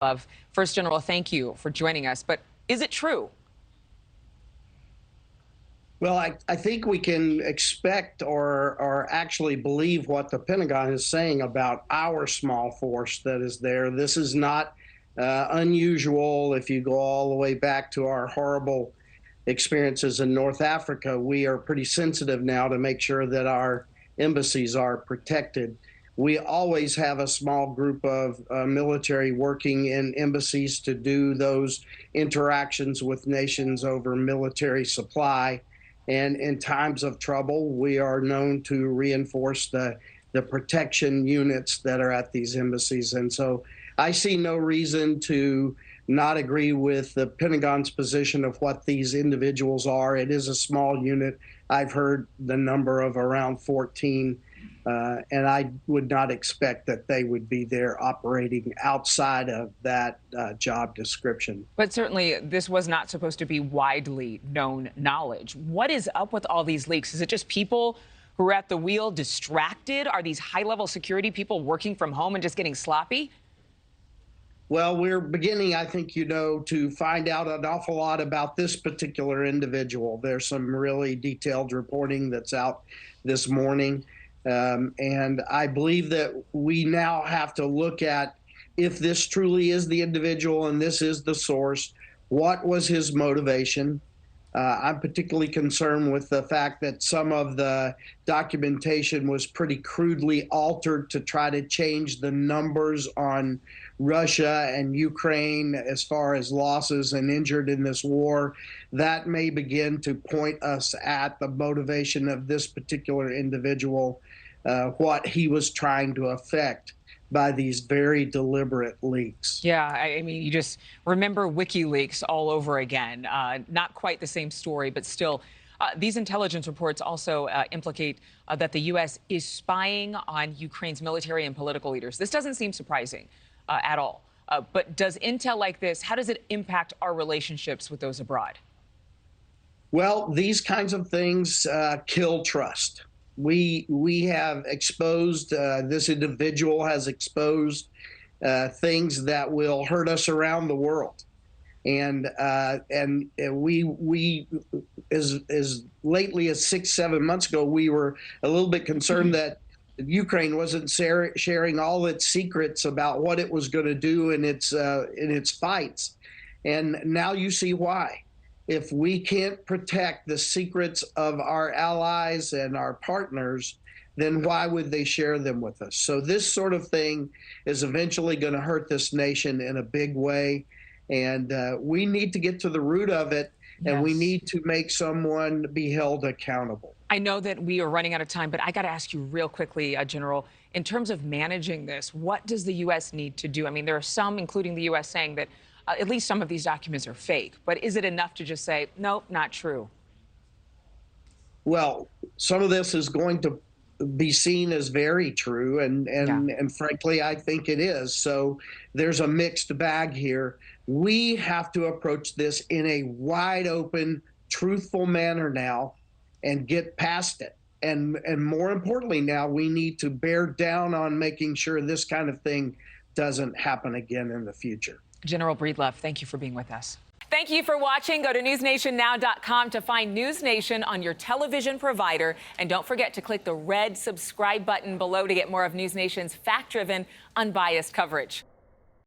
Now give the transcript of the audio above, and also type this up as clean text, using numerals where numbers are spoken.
Breedlove. First General, thank you for joining us. But is it true? Well, I think we can expect or actually believe what the Pentagon is saying about our small force that is there. This is not unusual. If you go all the way back to our horrible experiences in North Africa, we are pretty sensitive now to make sure that our embassies are protected. We always have a small group of military working in embassies to do those interactions with nations over military supply. And in times of trouble, we are known to reinforce the protection units that are at these embassies. And so I see no reason to not agree with the Pentagon's position of what these individuals are. It is a small unit. I've heard the number of around 14. And I would not expect that they would be there operating outside of that job description. But certainly, this was not supposed to be widely known knowledge. What is up with all these leaks? Is it just people who are at the wheel distracted? Are these high-level security people working from home and just getting sloppy? Well, we're beginning, I think, to find out an awful lot about this particular individual. There's some really detailed reporting that's out this morning. And I believe that we now have to look at, if this truly is the individual and this is the source, what was his motivation? I'm particularly concerned with the fact that some of the documentation was pretty crudely altered to try to change the numbers on Russia and Ukraine as far as losses and injured in this war. That may begin to point us at the motivation of this particular individual, what he was trying to affect by these very deliberate leaks. Yeah, I mean, you just remember WikiLeaks all over again. Not quite the same story, but still. These intelligence reports also implicate that the U.S. is spying on Ukraine's military and political leaders. This doesn't seem surprising at all. But does intel like this, how does it impact our relationships with those abroad? Well, these kinds of things kill trust. We have exposed, this individual has exposed things that will hurt us around the world. And we as lately as 6-7 months ago, we were a little bit concerned that Ukraine wasn't sharing all its secrets about what it was going to do in its fights. And now you see why. If we can't protect the secrets of our allies and our partners, then why would they share them with us? So this sort of thing is eventually going to hurt this nation in a big way. And we need to get to the root of it, and Yes. we need to make someone be held accountable. I know that we are running out of time, but I got to ask you real quickly, General, in terms of managing this, what does the U.S. need to do? I mean, there are some, including the U.S., saying that at least some of these documents are fake. But is it enough to just say, nope, not true? Well, some of this is going to be seen as very true, and frankly, I think it is. So there's a mixed bag here. We have to approach this in a wide open, truthful manner now and get past it. And more importantly now, we need to bear down on making sure this kind of thing doesn't happen again in the future. General Breedlove, thank you for being with us. Thank you for watching. Go to newsnationnow.com to find NewsNation on your television provider. And don't forget to click the red subscribe button below to get more of NewsNation's fact-driven, unbiased coverage.